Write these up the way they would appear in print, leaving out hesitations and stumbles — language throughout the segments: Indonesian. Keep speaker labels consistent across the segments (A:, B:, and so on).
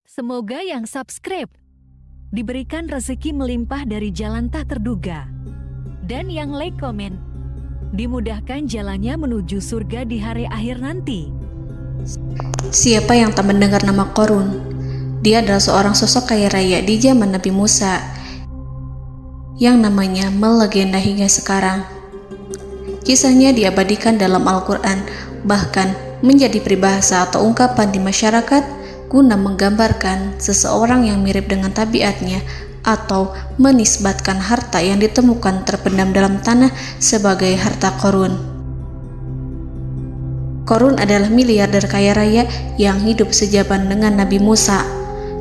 A: Semoga yang subscribe diberikan rezeki melimpah dari jalan tak terduga. Dan yang like komen, dimudahkan jalannya menuju surga di hari akhir nanti.
B: Siapa yang tak mendengar nama Qorun? Dia adalah seorang sosok kaya raya di zaman Nabi Musa yang namanya melegenda hingga sekarang. Kisahnya diabadikan dalam Al-Quran, bahkan menjadi peribahasa atau ungkapan di masyarakat guna menggambarkan seseorang yang mirip dengan tabiatnya atau menisbatkan harta yang ditemukan terpendam dalam tanah sebagai harta Qorun. Qorun adalah miliarder kaya raya yang hidup sejaman dengan Nabi Musa.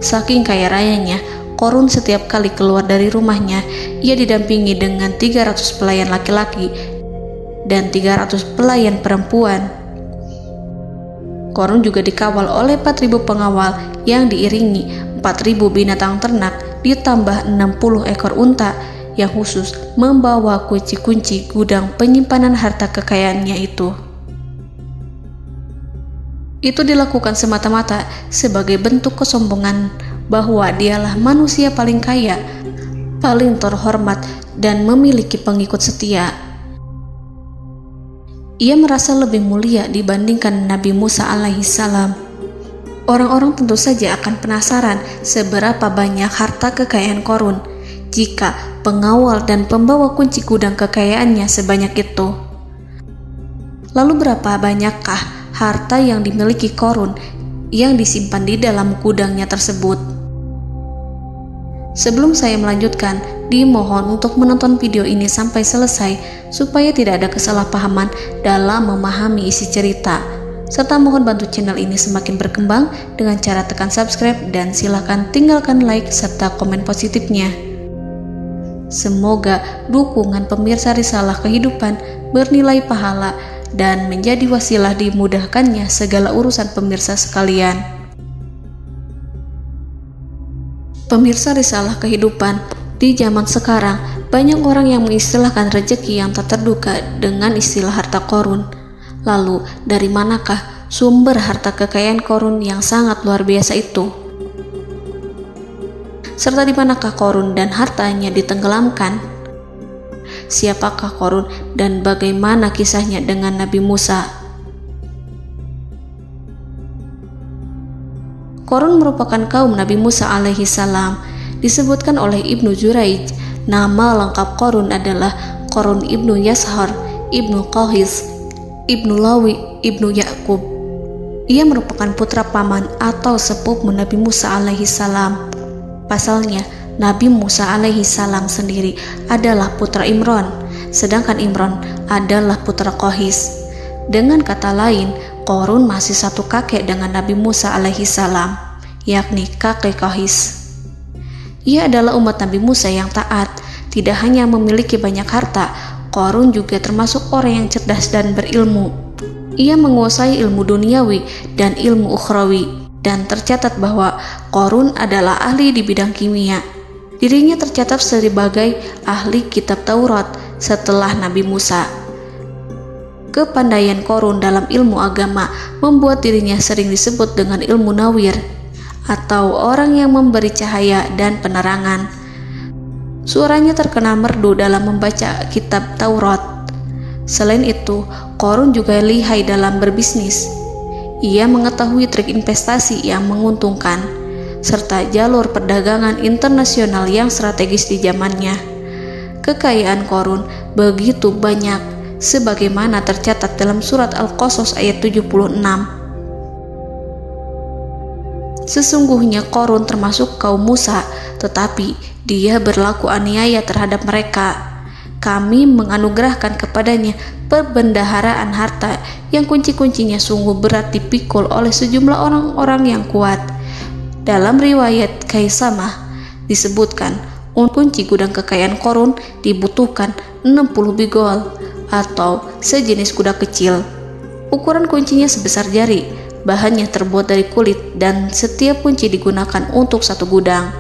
B: Saking kaya rayanya, Qorun setiap kali keluar dari rumahnya, ia didampingi dengan 300 pelayan laki-laki dan 300 pelayan perempuan. Qorun juga dikawal oleh 4.000 pengawal yang diiringi 4.000 binatang ternak ditambah 60 ekor unta yang khusus membawa kunci-kunci gudang penyimpanan harta kekayaannya itu. Itu dilakukan semata-mata sebagai bentuk kesombongan bahwa dialah manusia paling kaya, paling terhormat, dan memiliki pengikut setia. Ia merasa lebih mulia dibandingkan Nabi Musa alaihissalam. Orang-orang tentu saja akan penasaran seberapa banyak harta kekayaan Qorun jika pengawal dan pembawa kunci gudang kekayaannya sebanyak itu. Lalu berapa banyakkah harta yang dimiliki Qorun yang disimpan di dalam gudangnya tersebut? Sebelum saya melanjutkan, dimohon untuk menonton video ini sampai selesai supaya tidak ada kesalahpahaman dalam memahami isi cerita, serta mohon bantu channel ini semakin berkembang dengan cara tekan subscribe dan silakan tinggalkan like serta komen positifnya. Semoga dukungan pemirsa Risalah Kehidupan bernilai pahala dan menjadi wasilah dimudahkannya segala urusan pemirsa sekalian. Pemirsa Risalah Kehidupan, di zaman sekarang banyak orang yang mengistilahkan rezeki yang tak terduga dengan istilah harta Qorun. Lalu dari manakah sumber harta kekayaan Qorun yang sangat luar biasa itu? Serta di manakah Qorun dan hartanya ditenggelamkan? Siapakah Qorun dan bagaimana kisahnya dengan Nabi Musa? Qorun merupakan kaum Nabi Musa alaihissalam. Disebutkan oleh Ibnu Jurayj, nama lengkap Qorun adalah Qorun ibnu Yashar, ibnu Qahis, ibnu Lawi, ibnu Yakub. Ia merupakan putra paman atau sepupu Nabi Musa alaihissalam. Pasalnya, Nabi Musa alaihissalam sendiri adalah putra Imran, sedangkan Imran adalah putra Qahis. Dengan kata lain, Qorun masih satu kakek dengan Nabi Musa alaihissalam, yakni kakek Qahis. Ia adalah umat Nabi Musa yang taat. Tidak hanya memiliki banyak harta, Qorun juga termasuk orang yang cerdas dan berilmu. Ia menguasai ilmu duniawi dan ilmu ukhrawi, dan tercatat bahwa Qorun adalah ahli di bidang kimia. Dirinya tercatat sebagai ahli kitab Taurat setelah Nabi Musa. Kepandaian Qorun dalam ilmu agama membuat dirinya sering disebut dengan ilmu nawir, atau orang yang memberi cahaya dan penerangan. Suaranya terkenal merdu dalam membaca kitab Taurat. Selain itu, Qorun juga lihai dalam berbisnis. Ia mengetahui trik investasi yang menguntungkan, serta jalur perdagangan internasional yang strategis di zamannya. Kekayaan Qorun begitu banyak, sebagaimana tercatat dalam surat Al-Qasas ayat 76. Sesungguhnya Qorun termasuk kaum Musa, tetapi dia berlaku aniaya terhadap mereka. Kami menganugerahkan kepadanya perbendaharaan harta yang kunci-kuncinya sungguh berat dipikul oleh sejumlah orang-orang yang kuat. Dalam riwayat Kaisamah disebutkan, kunci gudang kekayaan Qorun dibutuhkan 60 bigol atau sejenis kuda kecil. Ukuran kuncinya sebesar jari, bahannya terbuat dari kulit, dan setiap kunci digunakan untuk satu gudang.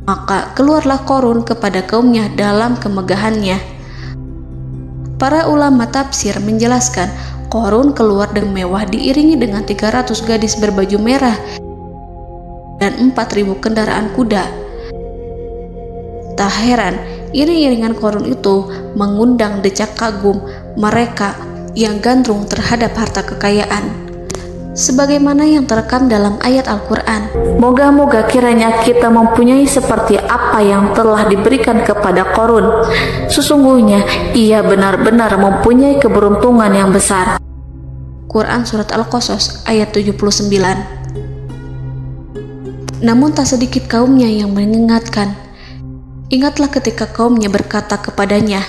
B: Maka keluarlah Qorun kepada kaumnya dalam kemegahannya. Para ulama tafsir menjelaskan Qarun keluar dengan mewah diiringi dengan 300 gadis berbaju merah dan 4.000 kendaraan kuda. Tak heran, iring-iringan Qarun itu mengundang decak kagum mereka yang gandrung terhadap harta kekayaan. Sebagaimana yang terekam dalam ayat Al-Quran, moga-moga kiranya kita mempunyai seperti apa yang telah diberikan kepada Qarun. Sesungguhnya ia benar-benar mempunyai keberuntungan yang besar. Quran Surat Al-Qasas ayat 79. Namun tak sedikit kaumnya yang mengingatkan. Ingatlah ketika kaumnya berkata kepadanya,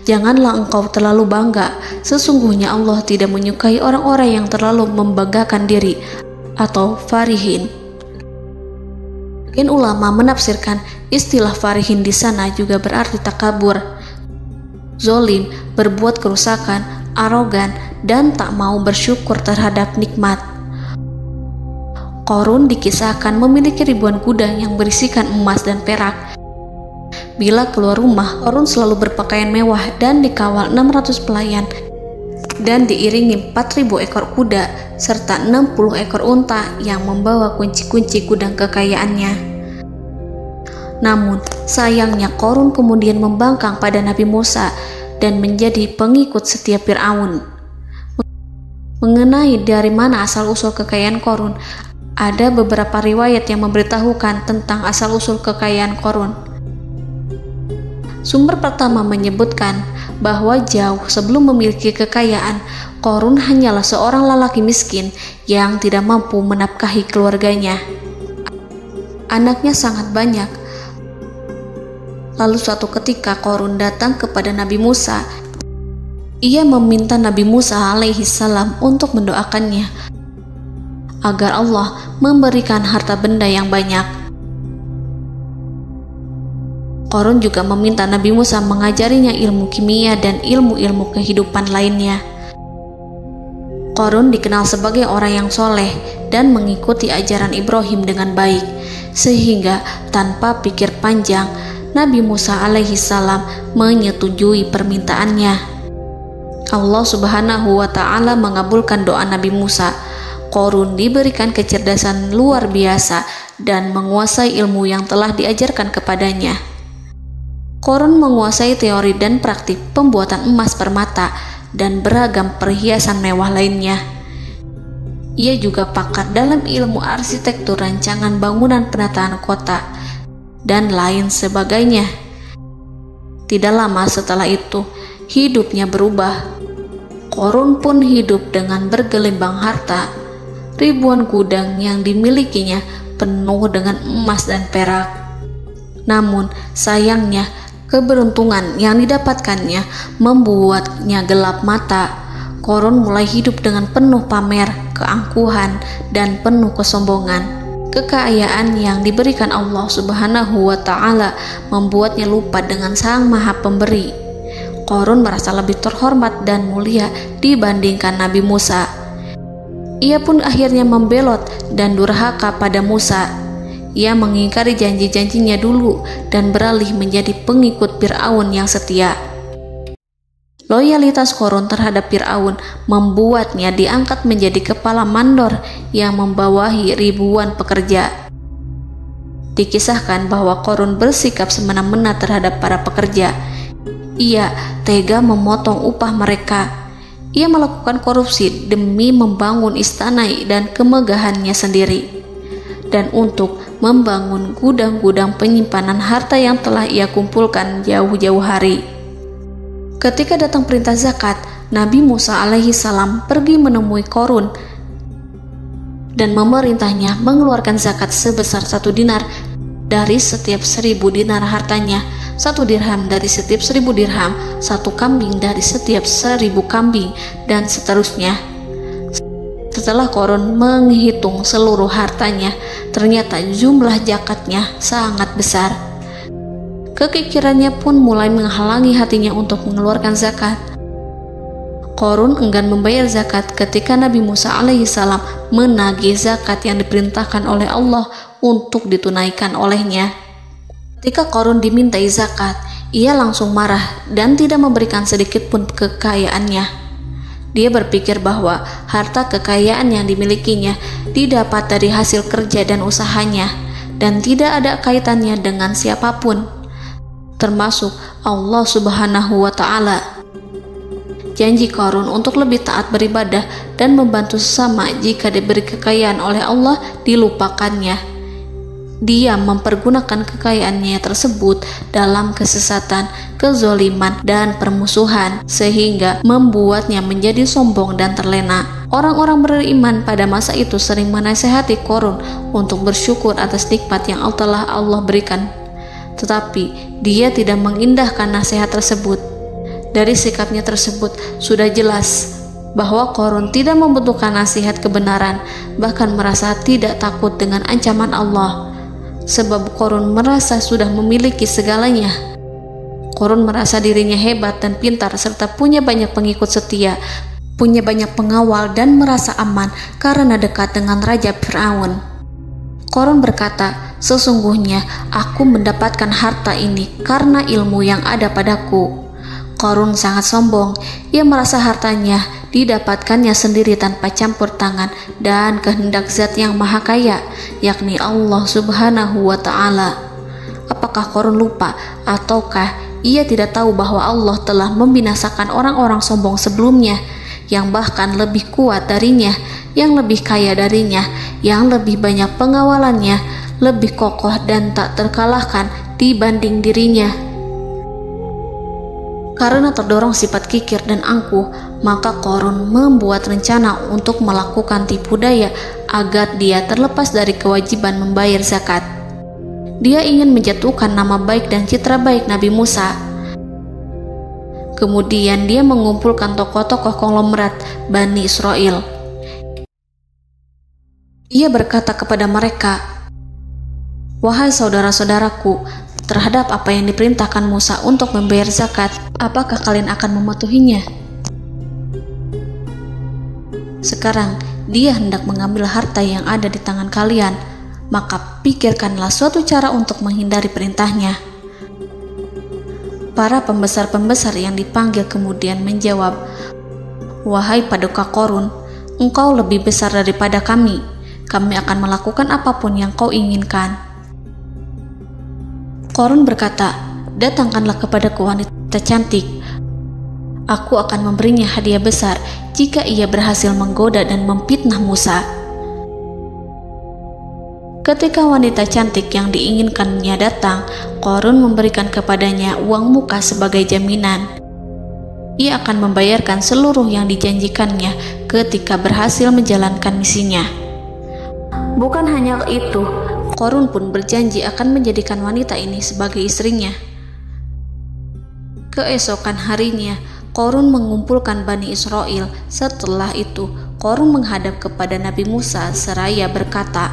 B: janganlah engkau terlalu bangga, sesungguhnya Allah tidak menyukai orang-orang yang terlalu membanggakan diri atau farihin. Ulama menafsirkan istilah farihin di sana juga berarti takabur, zolim, berbuat kerusakan, arogan, dan tak mau bersyukur terhadap nikmat. Qarun dikisahkan memiliki ribuan kuda yang berisikan emas dan perak. Bila keluar rumah, Qarun selalu berpakaian mewah dan dikawal 600 pelayan dan diiringi 4.000 ekor kuda serta 60 ekor unta yang membawa kunci-kunci gudang kekayaannya. Namun, sayangnya Qarun kemudian membangkang pada Nabi Musa dan menjadi pengikut setia Fir'aun. Mengenai dari mana asal-usul kekayaan Qarun, ada beberapa riwayat yang memberitahukan tentang asal-usul kekayaan Qarun. Sumber pertama menyebutkan bahwa jauh sebelum memiliki kekayaan, Qarun hanyalah seorang lelaki miskin yang tidak mampu menafkahi keluarganya. Anaknya sangat banyak. Lalu suatu ketika Qarun datang kepada Nabi Musa. Ia meminta Nabi Musa alaihi salam untuk mendoakannya agar Allah memberikan harta benda yang banyak. Qarun juga meminta Nabi Musa mengajarinya ilmu kimia dan ilmu-ilmu kehidupan lainnya. Qarun dikenal sebagai orang yang soleh dan mengikuti ajaran Ibrahim dengan baik, sehingga tanpa pikir panjang, Nabi Musa alaihi salam menyetujui permintaannya. Allah Subhanahu wa ta'ala mengabulkan doa Nabi Musa. Qarun diberikan kecerdasan luar biasa dan menguasai ilmu yang telah diajarkan kepadanya. Qarun menguasai teori dan praktik pembuatan emas permata dan beragam perhiasan mewah lainnya. Ia juga pakar dalam ilmu arsitektur, rancangan bangunan, penataan kota, dan lain sebagainya. Tidak lama setelah itu, hidupnya berubah. Qarun pun hidup dengan bergelimbang harta. Ribuan gudang yang dimilikinya penuh dengan emas dan perak. Namun, sayangnya, keberuntungan yang didapatkannya membuatnya gelap mata. Qarun mulai hidup dengan penuh pamer, keangkuhan, dan penuh kesombongan. Kekayaan yang diberikan Allah Subhanahu wa ta'ala membuatnya lupa dengan Sang Maha Pemberi. Qarun merasa lebih terhormat dan mulia dibandingkan Nabi Musa. Ia pun akhirnya membelot dan durhaka pada Musa. Ia mengingkari janji-janjinya dulu dan beralih menjadi pengikut Fir'aun yang setia. Loyalitas Qarun terhadap Fir'aun membuatnya diangkat menjadi kepala mandor yang membawahi ribuan pekerja. Dikisahkan bahwa Qarun bersikap semena-mena terhadap para pekerja. Ia tega memotong upah mereka. Ia melakukan korupsi demi membangun istana dan kemegahannya sendiri, dan untuk membangun gudang-gudang penyimpanan harta yang telah ia kumpulkan jauh-jauh hari. Ketika datang perintah zakat, Nabi Musa alaihi salam pergi menemui Qarun dan memerintahnya mengeluarkan zakat sebesar 1 dinar dari setiap 1000 dinar hartanya, 1 dirham dari setiap 1000 dirham, 1 kambing dari setiap 1000 kambing, dan seterusnya. Setelah Qarun menghitung seluruh hartanya, ternyata jumlah zakatnya sangat besar. Kekikirannya pun mulai menghalangi hatinya untuk mengeluarkan zakat. Qarun enggan membayar zakat ketika Nabi Musa alaihissalam menagih zakat yang diperintahkan oleh Allah untuk ditunaikan olehnya. Ketika Qarun dimintai zakat, ia langsung marah dan tidak memberikan sedikit pun kekayaannya. Dia berpikir bahwa harta kekayaan yang dimilikinya didapat dari hasil kerja dan usahanya, dan tidak ada kaitannya dengan siapapun, termasuk Allah Subhanahu wa Ta'ala. Janji Qarun untuk lebih taat beribadah dan membantu sesama jika diberi kekayaan oleh Allah dilupakannya. Dia mempergunakan kekayaannya tersebut dalam kesesatan, kezoliman, dan permusuhan, sehingga membuatnya menjadi sombong dan terlena. Orang-orang beriman pada masa itu sering menasihati Qarun untuk bersyukur atas nikmat yang telah Allah berikan, tetapi dia tidak mengindahkan nasihat tersebut. Dari sikapnya tersebut sudah jelas bahwa Qarun tidak membutuhkan nasihat kebenaran, bahkan merasa tidak takut dengan ancaman Allah. Sebab Qarun merasa sudah memiliki segalanya. Qarun merasa dirinya hebat dan pintar serta punya banyak pengikut setia, punya banyak pengawal dan merasa aman karena dekat dengan Raja Fir'aun. Qarun berkata, "Sesungguhnya aku mendapatkan harta ini karena ilmu yang ada padaku." Qarun sangat sombong. Ia merasa hartanya didapatkannya sendiri tanpa campur tangan dan kehendak Zat yang Maha Kaya, yakni Allah Subhanahu wa Ta'ala. Apakah Qarun lupa ataukah ia tidak tahu bahwa Allah telah membinasakan orang-orang sombong sebelumnya yang bahkan lebih kuat darinya, yang lebih kaya darinya, yang lebih banyak pengawalannya, lebih kokoh dan tak terkalahkan dibanding dirinya? Karena terdorong sifat kikir dan angkuh, maka Qarun membuat rencana untuk melakukan tipu daya agar dia terlepas dari kewajiban membayar zakat. Dia ingin menjatuhkan nama baik dan citra baik Nabi Musa. Kemudian dia mengumpulkan tokoh-tokoh konglomerat Bani Israel. Ia berkata kepada mereka, "Wahai saudara-saudaraku, terhadap apa yang diperintahkan Musa untuk membayar zakat, apakah kalian akan mematuhinya? Sekarang dia hendak mengambil harta yang ada di tangan kalian, maka pikirkanlah suatu cara untuk menghindari perintahnya." Para pembesar-pembesar yang dipanggil kemudian menjawab, "Wahai paduka Qarun, engkau lebih besar daripada kami. Kami akan melakukan apapun yang kau inginkan." Qarun berkata, "Datangkanlah kepadaku wanita cantik. Aku akan memberinya hadiah besar jika ia berhasil menggoda dan memfitnah Musa." Ketika wanita cantik yang diinginkannya datang, Qarun memberikan kepadanya uang muka sebagai jaminan. Ia akan membayarkan seluruh yang dijanjikannya ketika berhasil menjalankan misinya. Bukan hanya itu, Qarun pun berjanji akan menjadikan wanita ini sebagai istrinya. Keesokan harinya, Qarun mengumpulkan Bani Israel. Setelah itu, Qarun menghadap kepada Nabi Musa seraya berkata,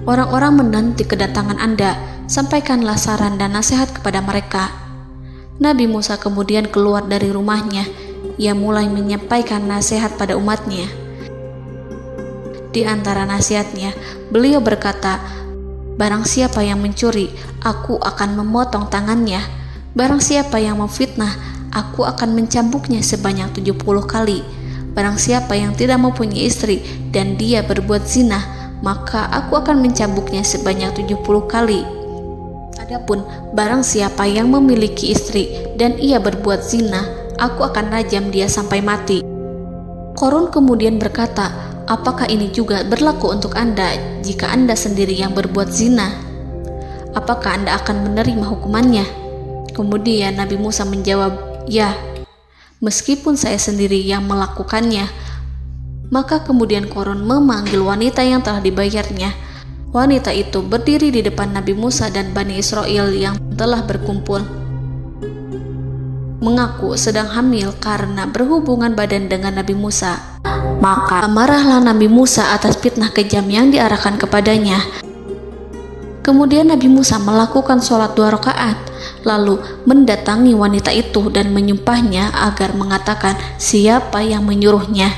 B: "Orang-orang menanti kedatangan Anda, sampaikanlah saran dan nasihat kepada mereka." Nabi Musa kemudian keluar dari rumahnya. Ia mulai menyampaikan nasihat pada umatnya. Di antara nasihatnya, beliau berkata, "Barang siapa yang mencuri, aku akan memotong tangannya. Barang siapa yang memfitnah, aku akan mencambuknya sebanyak 70 kali. Barang siapa yang tidak mempunyai istri dan dia berbuat zina, maka aku akan mencambuknya sebanyak 70 kali. Adapun barang siapa yang memiliki istri dan ia berbuat zina, aku akan rajam dia sampai mati." Qarun kemudian berkata, "Apakah ini juga berlaku untuk Anda jika Anda sendiri yang berbuat zina? Apakah Anda akan menerima hukumannya?" Kemudian Nabi Musa menjawab, "Ya, meskipun saya sendiri yang melakukannya." Maka kemudian Qarun memanggil wanita yang telah dibayarnya. Wanita itu berdiri di depan Nabi Musa dan Bani Israel yang telah berkumpul, mengaku sedang hamil karena berhubungan badan dengan Nabi Musa. Maka marahlah Nabi Musa atas fitnah kejam yang diarahkan kepadanya. Kemudian Nabi Musa melakukan sholat 2 rakaat, lalu mendatangi wanita itu dan menyumpahnya agar mengatakan siapa yang menyuruhnya.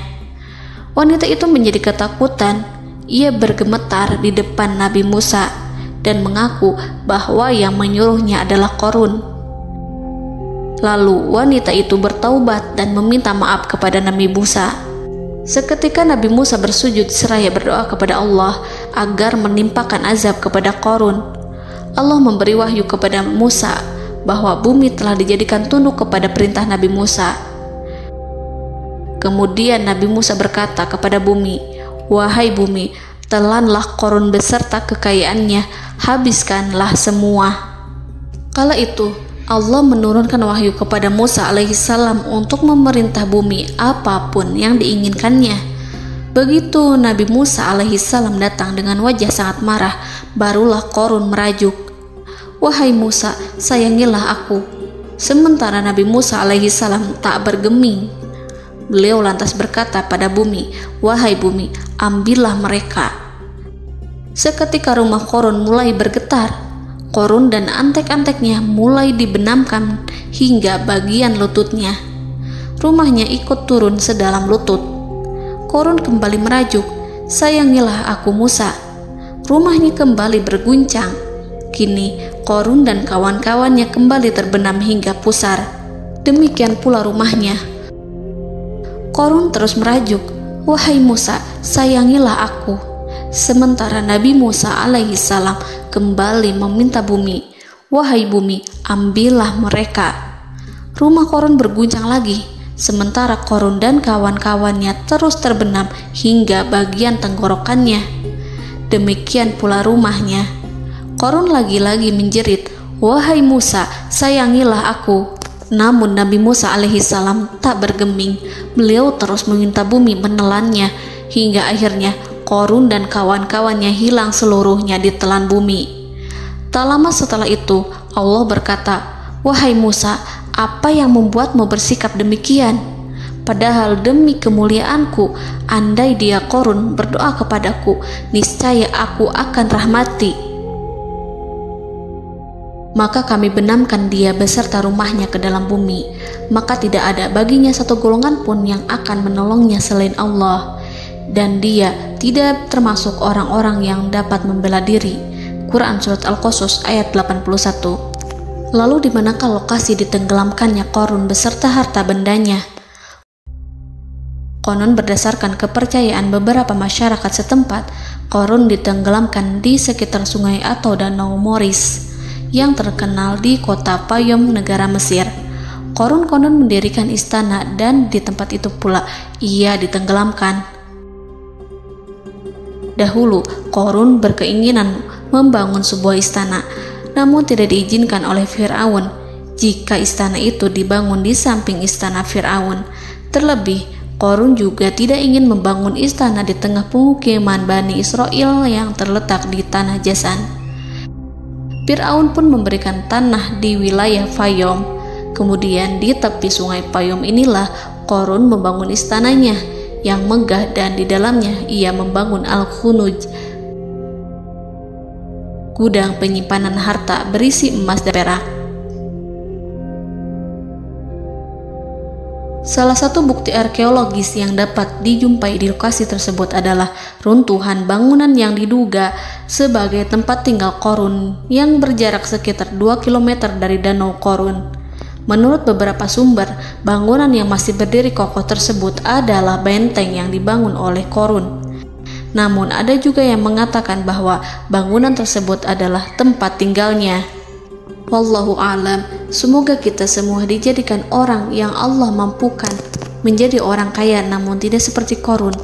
B: Wanita itu menjadi ketakutan. Ia bergemetar di depan Nabi Musa dan mengaku bahwa yang menyuruhnya adalah Qarun. Lalu wanita itu bertaubat dan meminta maaf kepada Nabi Musa. Seketika Nabi Musa bersujud seraya berdoa kepada Allah agar menimpakan azab kepada Qarun. Allah memberi wahyu kepada Musa bahwa bumi telah dijadikan tunduk kepada perintah Nabi Musa. Kemudian Nabi Musa berkata kepada bumi, "Wahai bumi, telanlah Qarun beserta kekayaannya, habiskanlah semua." Kala itu Allah menurunkan wahyu kepada Musa alaihissalam untuk memerintah bumi apapun yang diinginkannya. Begitu Nabi Musa alaihissalam datang dengan wajah sangat marah, barulah Qarun merajuk, "Wahai Musa, sayangilah aku." Sementara Nabi Musa alaihissalam tak bergeming. Beliau lantas berkata pada bumi, "Wahai bumi, ambillah mereka." Seketika rumah Qarun mulai bergetar. Qarun dan antek-anteknya mulai dibenamkan hingga bagian lututnya. Rumahnya ikut turun sedalam lutut. Qarun kembali merajuk, "Sayangilah aku Musa." Rumahnya kembali berguncang. Kini Qarun dan kawan-kawannya kembali terbenam hingga pusar. Demikian pula rumahnya. Qarun terus merajuk, "Wahai Musa, sayangilah aku." Sementara Nabi Musa alaihissalam kembali meminta bumi, "Wahai bumi, ambillah mereka." Rumah Qarun berguncang lagi, sementara Qarun dan kawan-kawannya terus terbenam hingga bagian tenggorokannya. Demikian pula rumahnya. Qarun lagi-lagi menjerit, "Wahai Musa, sayangilah aku." Namun Nabi Musa alaihissalam tak bergeming. Beliau terus meminta bumi menelannya hingga akhirnya Qarun dan kawan-kawannya hilang seluruhnya ditelan bumi. Tak lama setelah itu Allah berkata, "Wahai Musa, apa yang membuatmu bersikap demikian? Padahal demi kemuliaanku, andai dia Qarun berdoa kepadaku, niscaya aku akan rahmati. Maka kami benamkan dia beserta rumahnya ke dalam bumi, maka tidak ada baginya satu golongan pun yang akan menolongnya selain Allah, dan dia tidak termasuk orang-orang yang dapat membela diri." Quran Surat Al-Qasas ayat 81. Lalu di manakah lokasi ditenggelamkannya Qarun beserta harta bendanya? Konon berdasarkan kepercayaan beberapa masyarakat setempat, Qarun ditenggelamkan di sekitar sungai atau danau Moris yang terkenal di kota Payom, negara Mesir. Qarun konon mendirikan istana dan di tempat itu pula ia ditenggelamkan. Dahulu, Qarun berkeinginan membangun sebuah istana, namun tidak diizinkan oleh Fir'aun jika istana itu dibangun di samping istana Fir'aun. Terlebih, Qarun juga tidak ingin membangun istana di tengah pemukiman Bani Israel yang terletak di tanah Jasan. Fir'aun pun memberikan tanah di wilayah Fayom. Kemudian di tepi sungai Payom inilah Qarun membangun istananya yang megah, dan di dalamnya ia membangun Al-Khunuj, gudang penyimpanan harta berisi emas dan perak. Salah satu bukti arkeologis yang dapat dijumpai di lokasi tersebut adalah runtuhan bangunan yang diduga sebagai tempat tinggal Qarun yang berjarak sekitar 2 km dari Danau Qarun. Menurut beberapa sumber, bangunan yang masih berdiri kokoh tersebut adalah benteng yang dibangun oleh Qarun. Namun ada juga yang mengatakan bahwa bangunan tersebut adalah tempat tinggalnya. Wallahu a'lam. Semoga kita semua dijadikan orang yang Allah mampukan menjadi orang kaya namun tidak seperti Qarun,